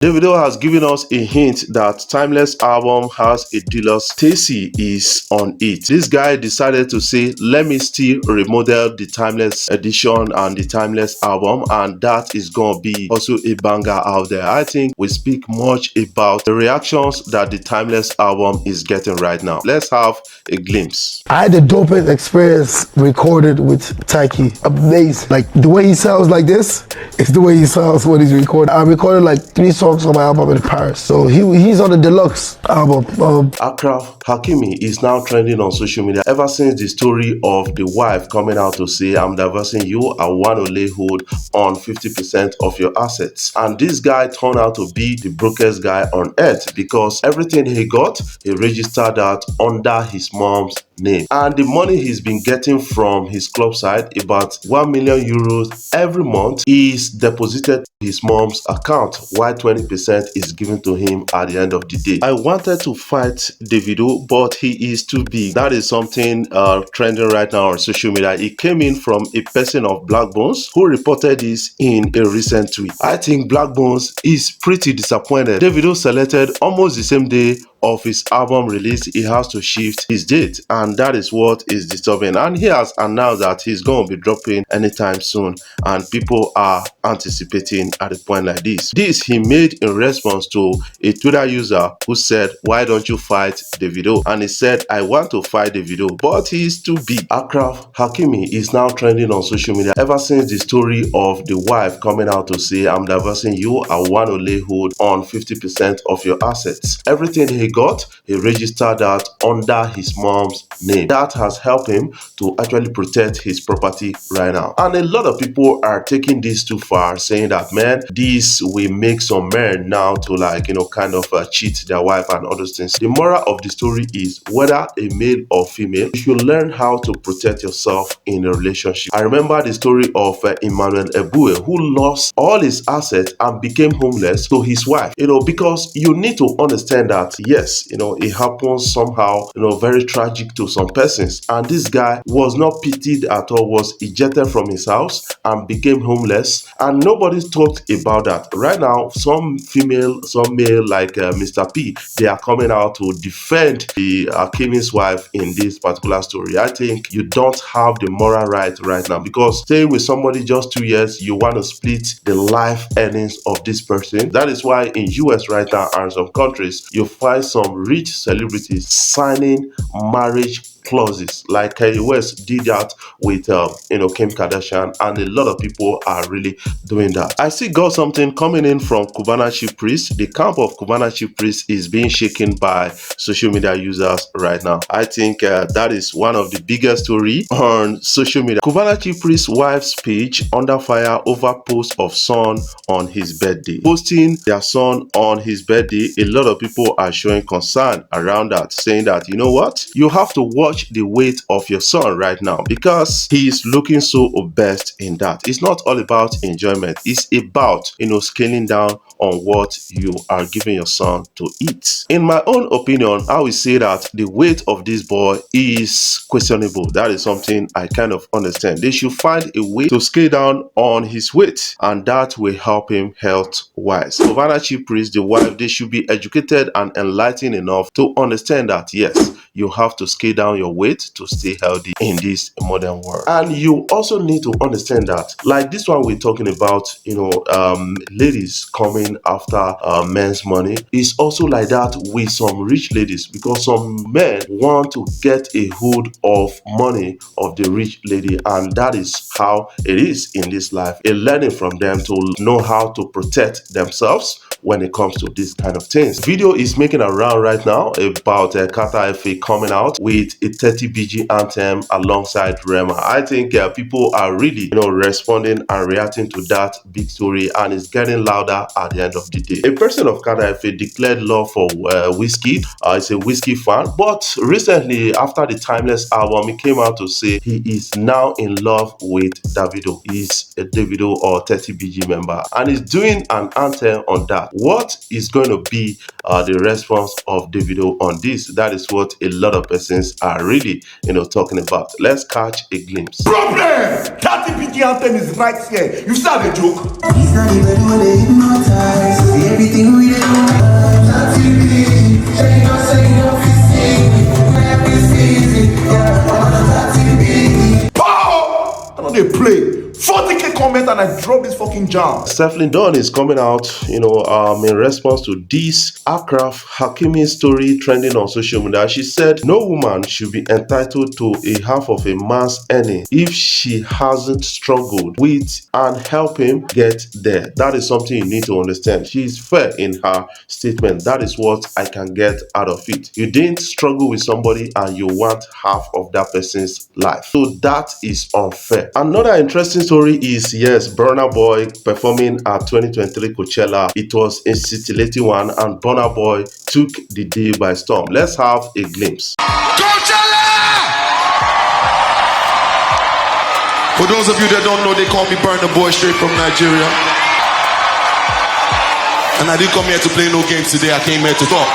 Davido has given us a hint that Timeless album has a deluxe. Tayc is on it. This guy decided to say, let me still remodel the Timeless edition and the Timeless album, and that is gonna be also a banger out there. I think we speak much about the reactions that the Timeless album is getting right now. Let's have a glimpse. I had the dopest experience recorded with Tayc. Amazing. Like the way he sounds like this is the way he sounds when he's recorded. I recorded like 3 songs on my album in Paris. So he's on the Deluxe album. Achraf Hakimi is now trending on social media ever since the story of the wife coming out to say, I'm divorcing you, I want to lay hold on 50% of your assets. And this guy turned out to be the brokest guy on earth because everything he got, he registered that under his mom's name. And the money he's been getting from his club side, about 1 million euros every month, is deposited his mom's account, while 20% is given to him at the end of the day. I wanted to fight Davido, but he is too big. That is something trending right now on social media. It came in from a person of Black Bones who reported this in a recent tweet. I think Black Bones is pretty disappointed. Davido selected almost the same day of his album release. He has to shift his date, and that is what is disturbing. And he has announced that he's going to be dropping anytime soon, and people are anticipating at a point like this. This he made in response to a Twitter user who said, why don't you fight Davido? And he said, I want to fight Davido, but he is too big. Achraf Hakimi is now trending on social media ever since the story of the wife coming out to say, I'm divorcing you, I want to lay hold on 50% of your assets. Everything he got, he registered that under his mom's name. That has helped him to actually protect his property right now. And a lot of people are taking this too far, saying that, man, this will make some men now to kind of cheat their wife and other things. The moral of the story is, whether a male or female, you should learn how to protect yourself in a relationship. I remember the story of Unavailable, who lost all his assets and became homeless to his wife, because you need to understand that, yes, it happens somehow, very tragic to some persons. And this guy was not pitied at all, was ejected from his house and became homeless, and nobody talked about that. Right now, some female, some male, like Mr. P, they are coming out to defend the Hakimi's wife in this particular story. I think you don't have the moral right now, because staying with somebody just 2 years, you want to split the life earnings of this person. That is why in US right now and some countries, you find some rich celebrities signing marriage clauses, like Kanye West did that with Kim Kardashian, and a lot of people are really doing that. I see got something coming in from Cubana Chief Priest. The camp of Cubana Chief Priest is being shaken by social media users right now. I think that is one of the biggest story on social media. Cubana Chief Priest's wife's page under fire over post of son on his birthday. Posting their son on his birthday, a lot of people are showing concern around that, saying that, you know what, you have to watch the weight of your son right now, because he is looking so obese in that. It's not all about enjoyment, it's about scaling down on what you are giving your son to eat. In my own opinion, I will say that the weight of this boy is questionable. That is something I kind of understand. They should find a way to scale down on his weight, and that will help him health wise. Cubana Chief Priest, the wife, they should be educated and enlightened enough to understand that, yes, you have to scale down your weight to stay healthy in this modern world. And you also need to understand that, like this one we're talking about, ladies coming after men's money, is also like that with some rich ladies, because some men want to get a hold of money of the rich lady, and that is how it is in this life. A learning from them to know how to protect themselves when it comes to this kind of things. Video is making a round right now about Qatar FA coming out with a 30 BG anthem alongside Rema. I think people are really responding and reacting to that big story, and it's getting louder at the end of the day. A person of Qatar FA declared love for whiskey. He's a whiskey fan, but recently after the Timeless album, he came out to say he is now in love with Davido. He's a Davido or 30 BG member, and he's doing an anthem on that. What is going to be the response of Davido on this? That is what a lot of persons are really, talking about. Let's catch a glimpse. Problem! That TPG anthem is right here. You start a joke. He's not even when they hypnotize. See everything we do. That TV, they don't say no Pow! I know they play. 40k comment and I drop this fucking jam. Stephen Dunn is coming out, in response to this Achraf Hakimi story trending on social media. She said no woman should be entitled to a half of a man's earning if she hasn't struggled with and help him get there. That is something you need to understand. She is fair in her statement. That is what I can get out of it. You didn't struggle with somebody and you want half of that person's life. So that is unfair. Another interesting story is, yes, Burna Boy performing at 2023 Coachella. It was a scintillating one and Burna Boy took the day by storm. Let's have a glimpse. Coachella! For those of you that don't know, they call me Burna Boy, straight from Nigeria. And I didn't come here to play no games today, I came here to talk.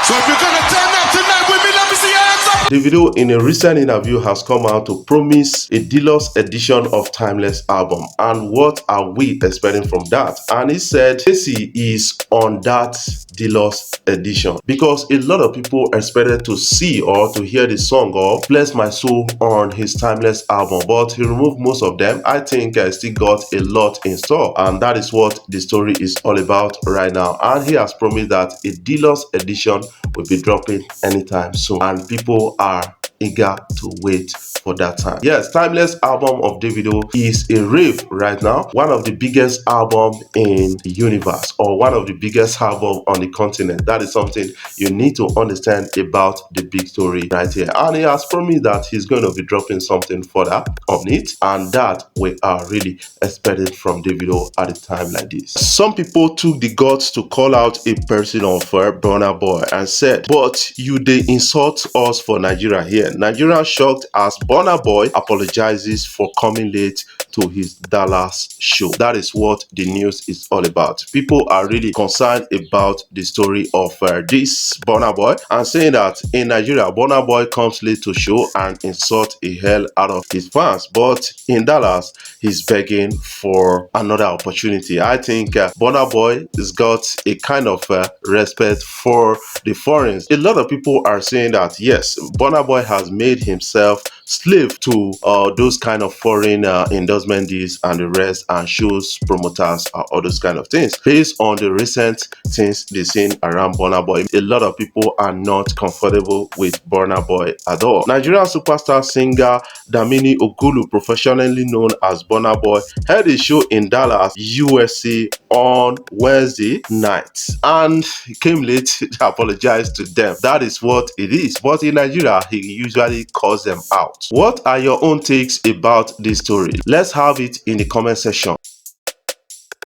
So if you're gonna turn up tonight with me, let me see your hands up. Davido in a recent interview has come out to promise a deluxe edition of Timeless album. And what are we expecting from that? And he said Obese is on that deluxe edition because a lot of people expected to see or to hear the song of Bless My Soul on his Timeless album, but he removed most of them. I think I still got a lot in store, and that is what the story is all about right now. And he has promised that a deluxe edition will be dropping anytime soon, and people are eager to wait for that time. Yes, Timeless album of Davido is a rave right now. One of the biggest album in the universe, or one of the biggest album on the continent. That is something you need to understand about the big story right here. And he has promised that he's going to be dropping something further on it, and that we are really expected from Davido at a time like this. Some people took the guts to call out a person of Burna Boy and said, but you they insult us for Nigeria here. Nigeria shocked as Burna Boy apologizes for coming late to his Dallas show. That is what the news is all about. People are really concerned about the story of this Burna Boy and saying that in Nigeria, Burna Boy comes late to show and insult a hell out of his fans. But in Dallas, he's begging for another opportunity. I think Burna Boy has got a kind of respect for the foreigners. A lot of people are saying that yes, Burna Boy has made himself slave to those kind of foreign endorsement deals and the rest, and shows, promoters, all those kind of things. Based on the recent things they've seen around Burna Boy, a lot of people are not comfortable with Burna Boy at all. Nigerian superstar singer Damini Ogulu, professionally known as Burna Boy, held a show in Dallas, USA on Wednesday night, and he came late to apologize to them. That is what it is. But in Nigeria, he usually calls them out. What are your own takes about this story? Let's have it in the comment section.